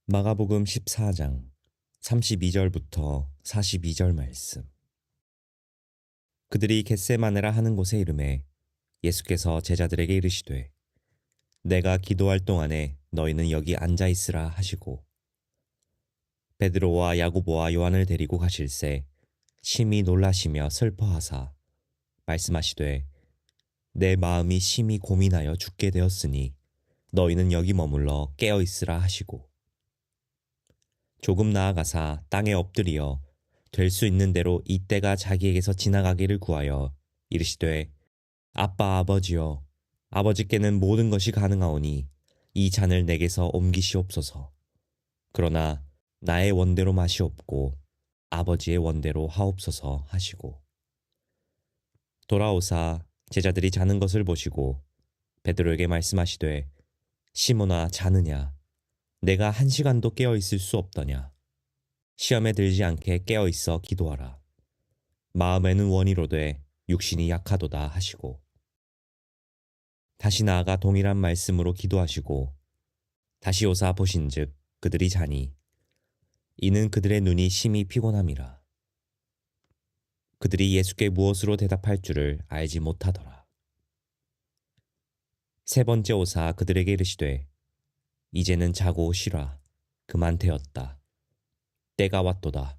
마가복음 14장 32절부터 42절 말씀. 그들이 겟세마네라 하는 곳에 이르매 예수께서 제자들에게 이르시되 내가 기도할 동안에 너희는 여기 앉아 있으라 하시고 베드로와 야고보와 요한을 데리고 가실새 심히 놀라시며 슬퍼하사 말씀하시되 내 마음이 심히 고민하여 죽게 되었으니 너희는 여기 머물러 깨어 있으라 하시고 조금 나아가사 땅에 엎드리어 될 수 있는 대로 이 때가 자기에게서 지나가기를 구하여 이르시되 아빠 아버지여 아버지께는 모든 것이 가능하오니 이 잔을 내게서 옮기시옵소서. 그러나 나의 원대로 마시옵고 아버지의 원대로 하옵소서 하시고 돌아오사 제자들이 자는 것을 보시고 베드로에게 말씀하시되 시몬아 자느냐 내가 1시간도 깨어 있을 수 없더냐. 시험에 들지 않게 깨어 있어 기도하라. 마음에는 원이로되 육신이 약하도다 하시고 다시 나아가 동일한 말씀으로 기도하시고 다시 오사 보신즉 그들이 자니 이는 그들의 눈이 심히 피곤함이라. 그들이 예수께 무엇으로 대답할 줄을 알지 못하더라. 세 번째 오사 그들에게 이르시되 이제는 자고 쉬라. 그만 되었다. 때가 왔도다.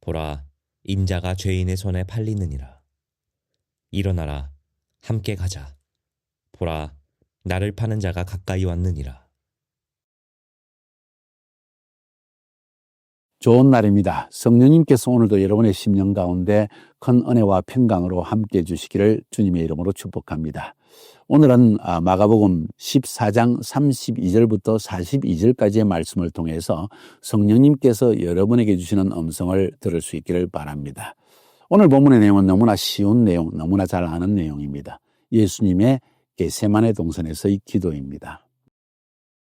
보라, 인자가 죄인의 손에 팔리느니라. 일어나라. 함께 가자. 보라, 나를 파는 자가 가까이 왔느니라. 좋은 날입니다. 성령님께서 오늘도 여러분의 심령 가운데 큰 은혜와 평강으로 함께해 주시기를 주님의 이름으로 축복합니다. 오늘은 마가복음 14장 32절부터 42절까지의 말씀을 통해서 성령님께서 여러분에게 주시는 음성을 들을 수 있기를 바랍니다. 오늘 본문의 내용은 너무나 쉬운 내용, 너무나 잘 아는 내용입니다. 예수님의 겟세마네 동산에서의 기도입니다.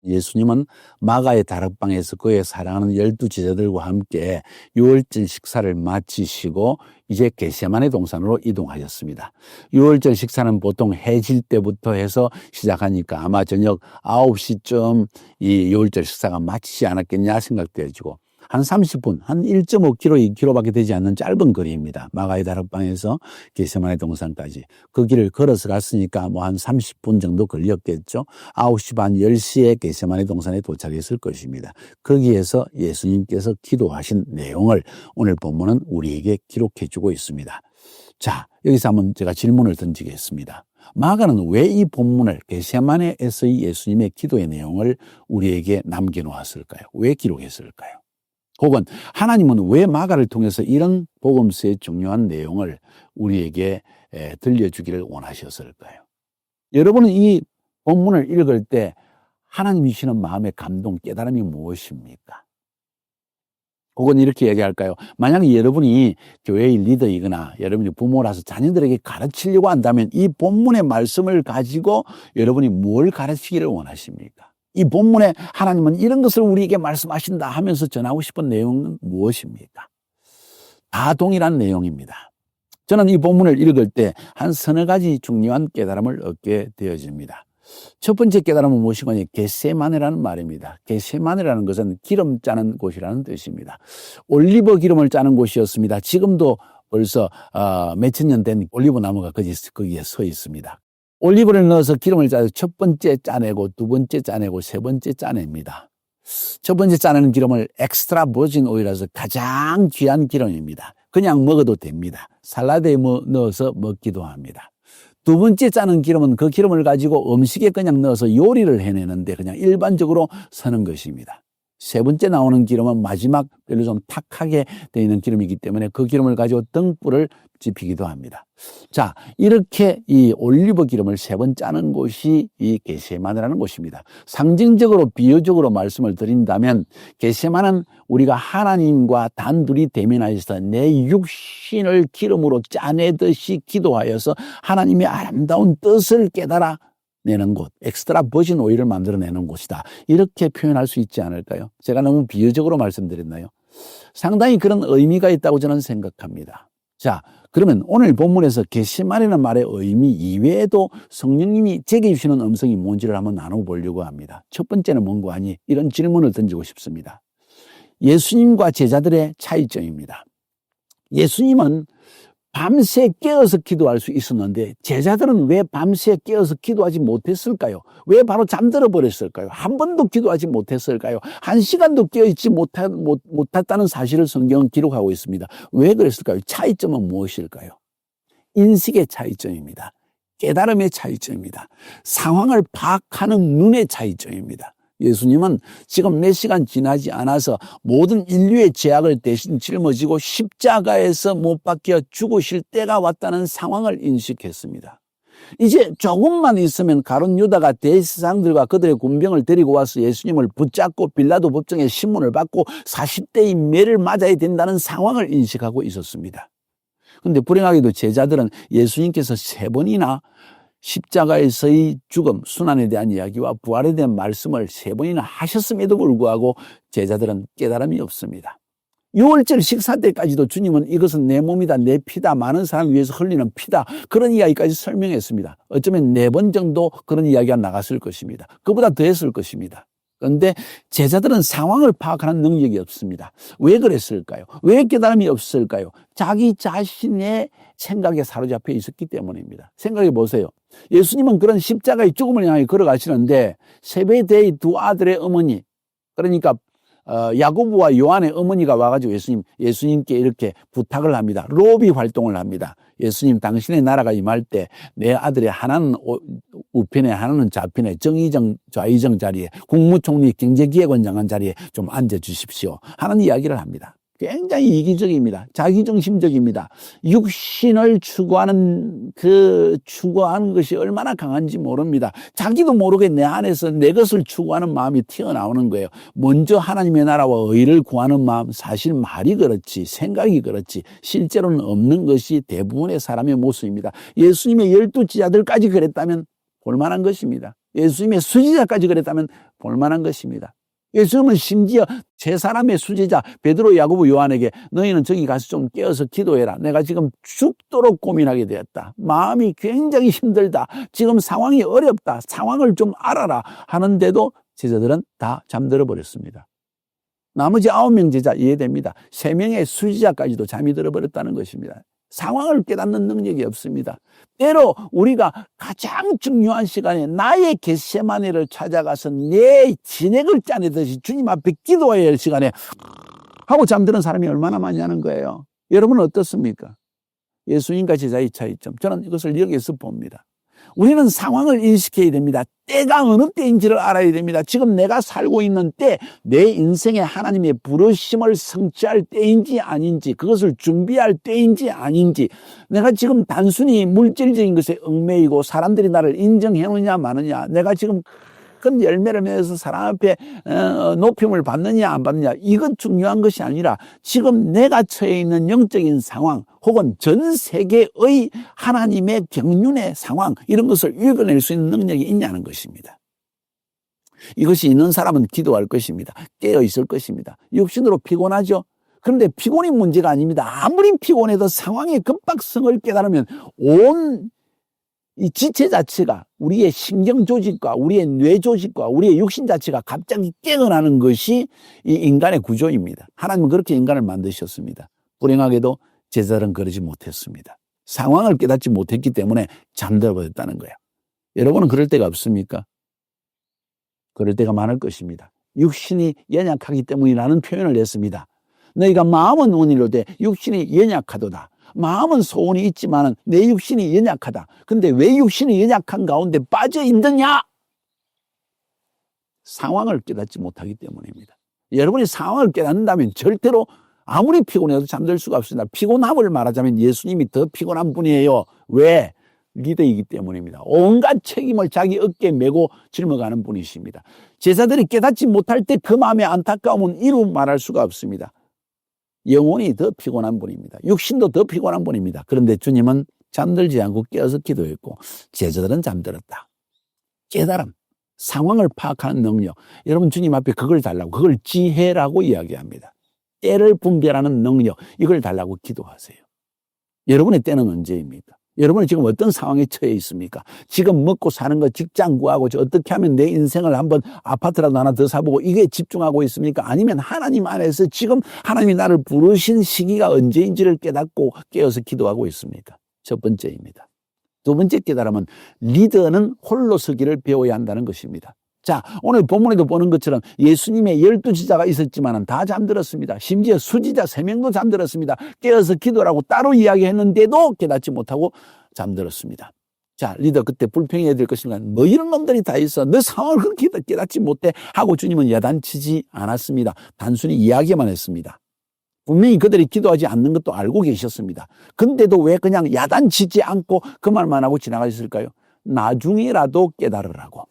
예수님은 마가의 다락방에서 그의 사랑하는 12제자들과 함께 유월절 식사를 마치시고 이제 겟세마네 동산으로 이동하셨습니다. 유월절 식사는 보통 해질 때부터 해서 시작하니까 아마 저녁 9시쯤 이 유월절 식사가 마치지 않았겠냐 생각되어지고 한 30분, 한 1.5km, 2km밖에 되지 않는 짧은 거리입니다. 마가의 다락방에서 겟세마네 동산까지. 그 길을 걸어서 갔으니까 뭐 한 30분 정도 걸렸겠죠. 9시 반, 10시에 겟세마네 동산에 도착했을 것입니다. 거기에서 예수님께서 기도하신 내용을 오늘 본문은 우리에게 기록해 주고 있습니다. 자, 여기서 한번 제가 질문을 던지겠습니다. 마가는 왜 이 본문을 겟세마네에서의 예수님의 기도의 내용을 우리에게 남겨놓았을까요? 왜 기록했을까요? 혹은 하나님은 왜 마가를 통해서 이런 복음서의 중요한 내용을 우리에게 들려주기를 원하셨을까요? 여러분은 이 본문을 읽을 때 하나님이 주시는 마음의 감동, 깨달음이 무엇입니까? 혹은 이렇게 얘기할까요? 만약에 여러분이 교회의 리더이거나 여러분이 부모라서 자녀들에게 가르치려고 한다면 이 본문의 말씀을 가지고 여러분이 뭘 가르치기를 원하십니까? 이 본문에 하나님은 이런 것을 우리에게 말씀하신다 하면서 전하고 싶은 내용은 무엇입니까? 다 동일한 내용입니다. 저는 이 본문을 읽을 때 한 서너 가지 중요한 깨달음을 얻게 되어집니다. 첫 번째 깨달음은 무엇이냐면 겟세마네라는 말입니다. 겟세마네라는 것은 기름 짜는 곳이라는 뜻입니다. 올리브 기름을 짜는 곳이었습니다. 지금도 벌써 몇천 년 된 올리브 나무가 거기에 서 있습니다. 올리브를 넣어서 기름을 짜서 첫 번째 짜내고 두 번째 짜내고 세 번째 짜냅니다. 첫 번째 짜내는 기름을 엑스트라 버진 오일이라서 가장 귀한 기름입니다. 그냥 먹어도 됩니다. 살라드에 넣어서 먹기도 합니다. 두 번째 짜는 기름은 그 기름을 가지고 음식에 그냥 넣어서 요리를 해내는데 그냥 일반적으로 쓰는 것입니다. 세 번째 나오는 기름은 마지막 별로 좀 탁하게 되어 있는 기름이기 때문에 그 기름을 가지고 등불을 지피기도 합니다. 자, 이렇게 이 올리브 기름을 세 번 짜는 곳이 이 겟세마네라는 곳입니다. 상징적으로 비유적으로 말씀을 드린다면 겟세마네는 우리가 하나님과 단둘이 대면하셔서 내 육신을 기름으로 짜내듯이 기도하여서 하나님의 아름다운 뜻을 깨달아 내는 곳, 엑스트라 버진 오일을 만들어내는 곳이다. 이렇게 표현할 수 있지 않을까요? 제가 너무 비유적으로 말씀드렸나요? 상당히 그런 의미가 있다고 저는 생각합니다. 자, 그러면 오늘 본문에서 겟세마네라는 말의 의미 이외에도 성령님이 제게 주시는 음성이 뭔지를 한번 나눠보려고 합니다. 첫 번째는 뭔가 하니 이런 질문을 던지고 싶습니다. 예수님과 제자들의 차이점입니다. 예수님은 밤새 깨어서 기도할 수 있었는데 제자들은 왜 밤새 깨어서 기도하지 못했을까요? 왜 바로 잠들어 버렸을까요? 한 번도 기도하지 못했을까요? 한 시간도 깨어있지 못했다는 사실을 성경은 기록하고 있습니다. 왜 그랬을까요? 차이점은 무엇일까요? 인식의 차이점입니다. 깨달음의 차이점입니다. 상황을 파악하는 눈의 차이점입니다. 예수님은 지금 몇 시간 지나지 않아서 모든 인류의 죄악을 대신 짊어지고 십자가에서 못 박혀 죽으실 때가 왔다는 상황을 인식했습니다. 이제 조금만 있으면 가룟 유다가 대제사장들과 그들의 군병을 데리고 와서 예수님을 붙잡고 빌라도 법정에 신문을 받고 40대의 매를 맞아야 된다는 상황을 인식하고 있었습니다. 그런데 불행하게도 제자들은 예수님께서 3번이나 십자가에서의 죽음, 순환에 대한 이야기와 부활에 대한 말씀을 3번이나 하셨음에도 불구하고 제자들은 깨달음이 없습니다. 6월절 식사 때까지도 주님은 이것은 내 몸이다, 내 피다, 많은 사람을 위해서 흘리는 피다, 그런 이야기까지 설명했습니다. 어쩌면 4번 정도 그런 이야기가 나갔을 것입니다. 그보다 더 했을 것입니다. 그런데 제자들은 상황을 파악하는 능력이 없습니다. 왜 그랬을까요? 왜 깨달음이 없을까요? 자기 자신의 생각에 사로잡혀 있었기 때문입니다. 생각해 보세요. 예수님은 그런 십자가의 죽음을 향해 걸어가시는데 세베대의 2 아들의 어머니, 그러니까 야고보와 요한의 어머니가 와가지고 예수님께 이렇게 부탁을 합니다. 로비 활동을 합니다. 예수님, 당신의 나라가 임할 때 내 아들의 하나는 우편에 하나는 좌편에 정의정 좌의정 자리에 국무총리 경제기획원장한 자리에 좀 앉아주십시오 하는 이야기를 합니다. 굉장히 이기적입니다. 자기중심적입니다. 육신을 추구하는 것이 얼마나 강한지 모릅니다. 자기도 모르게 내 안에서 내 것을 추구하는 마음이 튀어나오는 거예요. 먼저 하나님의 나라와 의를 구하는 마음, 사실 말이 그렇지 생각이 그렇지 실제로는 없는 것이 대부분의 사람의 모습입니다. 예수님의 12지자들까지 그랬다면 볼만한 것입니다. 예수님의 수지자까지 그랬다면 볼만한 것입니다. 예수님은 심지어 3사람의 수제자 베드로, 야고보, 요한에게 너희는 저기 가서 좀 깨어서 기도해라. 내가 지금 죽도록 고민하게 되었다. 마음이 굉장히 힘들다. 지금 상황이 어렵다. 상황을 좀 알아라 하는데도 제자들은 다 잠들어 버렸습니다. 나머지 9명 제자 이해됩니다. 3명의 수제자까지도 잠이 들어버렸다는 것입니다. 상황을 깨닫는 능력이 없습니다. 때로 우리가 가장 중요한 시간에 나의 겟세마네를 찾아가서 내 진액을 짜내듯이 주님 앞에 기도해야 할 시간에 하고 잠드는 사람이 얼마나 많냐는 거예요. 여러분은 어떻습니까? 예수님과 제자의 차이점, 저는 이것을 여기에서 봅니다. 우리는 상황을 인식해야 됩니다. 때가 어느 때인지를 알아야 됩니다. 지금 내가 살고 있는 때, 내 인생에 하나님의 부르심을 성취할 때인지 아닌지, 그것을 준비할 때인지 아닌지, 내가 지금 단순히 물질적인 것에 얽매이고 사람들이 나를 인정해놓느냐 마느냐, 내가 지금 큰 열매를 맺어서 사람 앞에 높임을 받느냐 안 받느냐, 이건 중요한 것이 아니라 지금 내가 처해 있는 영적인 상황 혹은 전 세계의 하나님의 경륜의 상황, 이런 것을 읽어낼 수 있는 능력이 있냐는 것입니다. 이것이 있는 사람은 기도할 것입니다. 깨어 있을 것입니다. 육신으로 피곤하죠. 그런데 피곤이 문제가 아닙니다. 아무리 피곤해도 상황의 급박성을 깨달으면 이 지체 자체가, 우리의 신경 조직과 우리의 뇌 조직과 우리의 육신 자체가 갑자기 깨어나는 것이 이 인간의 구조입니다. 하나님은 그렇게 인간을 만드셨습니다. 불행하게도 제자들은 그러지 못했습니다. 상황을 깨닫지 못했기 때문에 잠들어 버렸다는 거예요. 여러분은 그럴 때가 없습니까? 그럴 때가 많을 것입니다. 육신이 연약하기 때문이라는 표현을 냈습니다. 너희가 마음은 온이로되 육신이 연약하도다. 마음은 소원이 있지만 내 육신이 연약하다. 근데 왜 육신이 연약한 가운데 빠져 있느냐? 상황을 깨닫지 못하기 때문입니다. 여러분이 상황을 깨닫는다면 절대로 아무리 피곤해도 잠들 수가 없습니다. 피곤함을 말하자면 예수님이 더 피곤한 분이에요. 왜? 리더이기 때문입니다. 온갖 책임을 자기 어깨에 메고 짊어가는 분이십니다. 제자들이 깨닫지 못할 때 그 마음의 안타까움은 이루 말할 수가 없습니다. 영혼이 더 피곤한 분입니다. 육신도 더 피곤한 분입니다. 그런데 주님은 잠들지 않고 깨어서 기도했고 제자들은 잠들었다. 깨달음, 상황을 파악하는 능력. 여러분 주님 앞에 그걸 달라고, 그걸 지혜라고 이야기합니다. 때를 분별하는 능력, 이걸 달라고 기도하세요. 여러분의 때는 언제입니까? 여러분은 지금 어떤 상황에 처해 있습니까? 지금 먹고 사는 거 직장 구하고 어떻게 하면 내 인생을 한번 아파트라도 하나 더 사보고 이게 집중하고 있습니까? 아니면 하나님 안에서 지금 하나님이 나를 부르신 시기가 언제인지를 깨닫고 깨어서 기도하고 있습니까? 첫 번째입니다. 두 번째 깨달음은 리더는 홀로 서기를 배워야 한다는 것입니다. 자, 오늘 본문에도 보는 것처럼 예수님의 12지자가 있었지만 다 잠들었습니다. 심지어 수지자 3명도 잠들었습니다. 깨어서 기도라고 따로 이야기했는데도 깨닫지 못하고 잠들었습니다. 자, 리더 그때 불평해야 될 것인가? 뭐 이런 놈들이 다 있어. 너 상황을 그렇게 깨닫지 못해 하고 주님은 야단치지 않았습니다. 단순히 이야기만 했습니다. 분명히 그들이 기도하지 않는 것도 알고 계셨습니다. 근데도 왜 그냥 야단치지 않고 그 말만 하고 지나가셨을까요? 나중에라도 깨달으라고.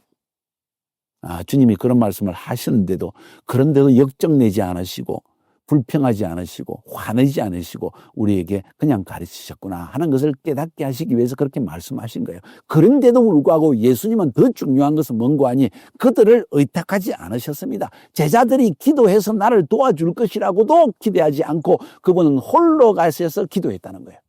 주님이 그런 말씀을 하시는데도 그런데도 역정내지 않으시고 불평하지 않으시고 화내지 않으시고 우리에게 그냥 가르치셨구나 하는 것을 깨닫게 하시기 위해서 그렇게 말씀하신 거예요. 그런데도 불구하고 예수님은 더 중요한 것은 뭔고 하니 그들을 의탁하지 않으셨습니다. 제자들이 기도해서 나를 도와줄 것이라고도 기대하지 않고 그분은 홀로 가셔서 기도했다는 거예요.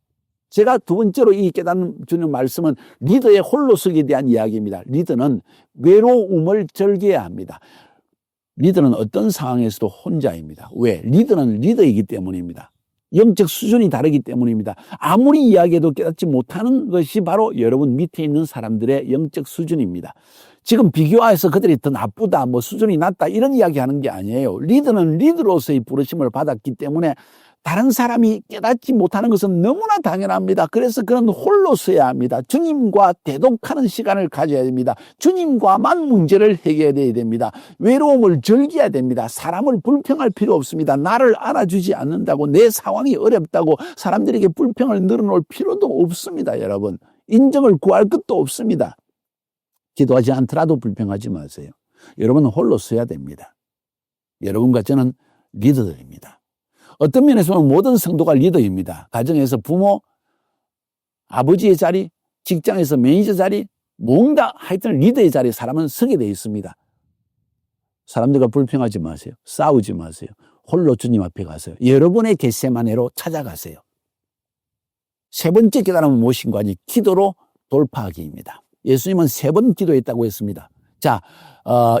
제가 두 번째로 이 깨닫는 주는 말씀은 리더의 홀로서기에 대한 이야기입니다. 리더는 외로움을 즐겨야 합니다. 리더는 어떤 상황에서도 혼자입니다. 왜? 리더는 리더이기 때문입니다. 영적 수준이 다르기 때문입니다. 아무리 이야기해도 깨닫지 못하는 것이 바로 여러분 밑에 있는 사람들의 영적 수준입니다. 지금 비교해서 그들이 더 나쁘다, 수준이 낮다 이런 이야기하는 게 아니에요. 리더는 리더로서의 부르심을 받았기 때문에 다른 사람이 깨닫지 못하는 것은 너무나 당연합니다. 그래서 그는 홀로 서야 합니다. 주님과 대독하는 시간을 가져야 됩니다. 주님과만 문제를 해결해야 됩니다. 외로움을 즐겨야 됩니다. 사람을 불평할 필요 없습니다. 나를 알아주지 않는다고 내 상황이 어렵다고 사람들에게 불평을 늘어놓을 필요도 없습니다. 여러분, 인정을 구할 것도 없습니다. 기도하지 않더라도 불평하지 마세요. 여러분은 홀로 서야 됩니다. 여러분과 저는 리더들입니다. 어떤 면에서 보면 모든 성도가 리더입니다. 가정에서 부모, 아버지의 자리, 직장에서 매니저 자리, 뭔가 하여튼 리더의 자리에 사람은 서게 되어 있습니다. 사람들과 불평하지 마세요. 싸우지 마세요. 홀로 주님 앞에 가세요. 여러분의 겟세마네로 찾아가세요. 세 번째 깨달음은 무엇인가 하니 기도로 돌파하기입니다. 예수님은 3번 기도했다고 했습니다. 자,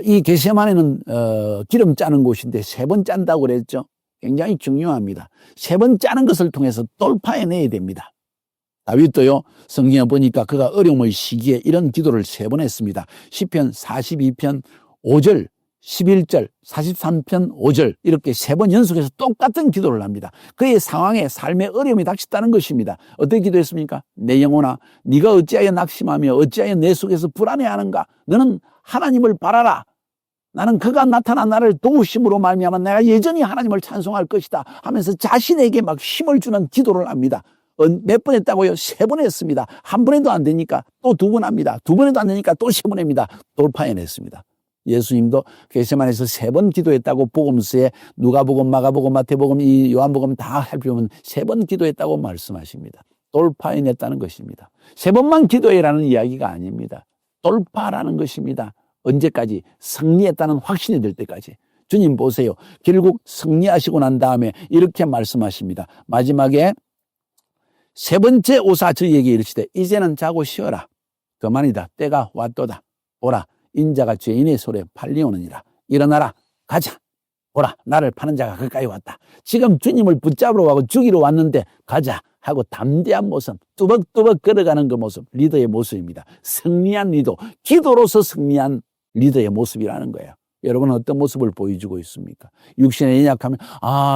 이 겟세마네는 기름 짜는 곳인데 3번 짠다고 그랬죠. 굉장히 중요합니다. 3번 짜는 것을 통해서 돌파해내야 됩니다. 다윗도요, 성경에 보니까 그가 어려움의 시기에 이런 기도를 3번 했습니다. 시편 42편 5절, 11절, 43편 5절 이렇게 3번 연속해서 똑같은 기도를 합니다. 그의 상황에 삶의 어려움이 닥쳤다는 것입니다. 어떻게 기도했습니까? 내 영혼아, 네가 어찌하여 낙심하며 어찌하여 내 속에서 불안해하는가? 너는 하나님을 바라라. 나는 그가 나타나 나를 도우심으로 말미암아 내가 여전히 하나님을 찬송할 것이다 하면서 자신에게 막 힘을 주는 기도를 합니다. 몇 번 했다고요? 3번 했습니다. 한 번 해도 안 되니까 또 2번 합니다. 2번 해도 안 되니까 또 3번 합니다. 돌파해냈습니다. 예수님도 겟세마네에서 3번 기도했다고 복음서에 누가복음, 마가복음, 마태복음, 이 요한복음 다 살펴보면 3번 기도했다고 말씀하십니다. 돌파해냈다는 것입니다. 3번만 기도해라는 이야기가 아닙니다. 돌파라는 것입니다. 언제까지? 승리했다는 확신이 들 때까지. 주님 보세요. 결국 승리하시고 난 다음에 이렇게 말씀하십니다. 마지막에 3번째 오사 저희에게 이르시되 이제는 자고 쉬어라. 그만이다. 때가 왔도다. 보라. 인자가 죄인의 손에 팔려오느니라. 일어나라. 가자. 보라. 나를 파는 자가 가까이 왔다. 지금 주님을 붙잡으러 가고 죽이러 왔는데 가자 하고 담대한 모습, 뚜벅뚜벅 걸어가는 그 모습, 리더의 모습입니다. 승리한 리더, 기도로서 승리한 리더의 모습이라는 거예요. 여러분은 어떤 모습을 보여주고 있습니까? 육신에 연약하면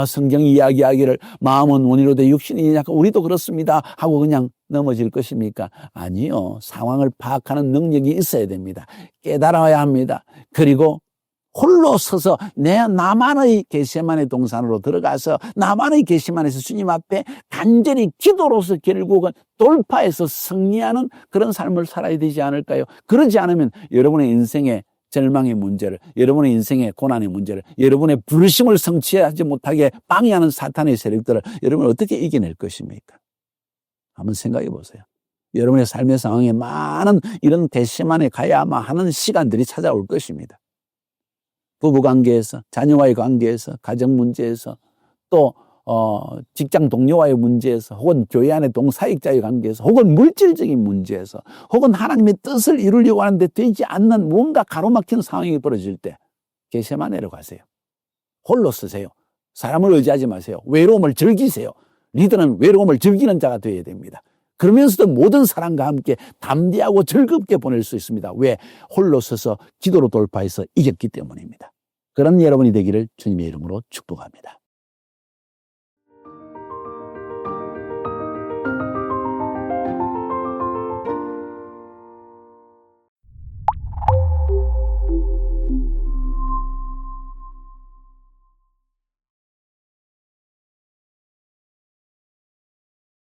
성경 이야기하기를 마음은 원이로되 육신이 연약하면 우리도 그렇습니다 하고 그냥 넘어질 것입니까? 아니요. 상황을 파악하는 능력이 있어야 됩니다. 깨달아야 합니다. 그리고 홀로 서서 나만의 겟세마네 동산으로 들어가서 나만의 겟세마네에서 주님 앞에 간절히 기도로서 결국은 돌파해서 승리하는 그런 삶을 살아야 되지 않을까요? 그러지 않으면 여러분의 인생의 절망의 문제를, 여러분의 인생의 고난의 문제를, 여러분의 부르심을 성취하지 못하게 방해하는 사탄의 세력들을 여러분 어떻게 이겨낼 것입니까? 한번 생각해 보세요. 여러분의 삶의 상황에 많은 이런 겟세마네 가야만 하는 시간들이 찾아올 것입니다. 부부관계에서, 자녀와의 관계에서, 가정 문제에서, 또 직장 동료와의 문제에서 혹은 교회 안의 동사익자의 관계에서 혹은 물질적인 문제에서 혹은 하나님의 뜻을 이루려고 하는데 되지 않는 뭔가 가로막히는 상황이 벌어질 때 겟세마네로 가세요. 홀로 쓰세요. 사람을 의지하지 마세요. 외로움을 즐기세요. 리더는 외로움을 즐기는 자가 되어야 됩니다. 그러면서도 모든 사람과 함께 담대하고 즐겁게 보낼 수 있습니다. 왜? 홀로 서서 기도로 돌파해서 이겼기 때문입니다. 그런 여러분이 되기를 주님의 이름으로 축복합니다.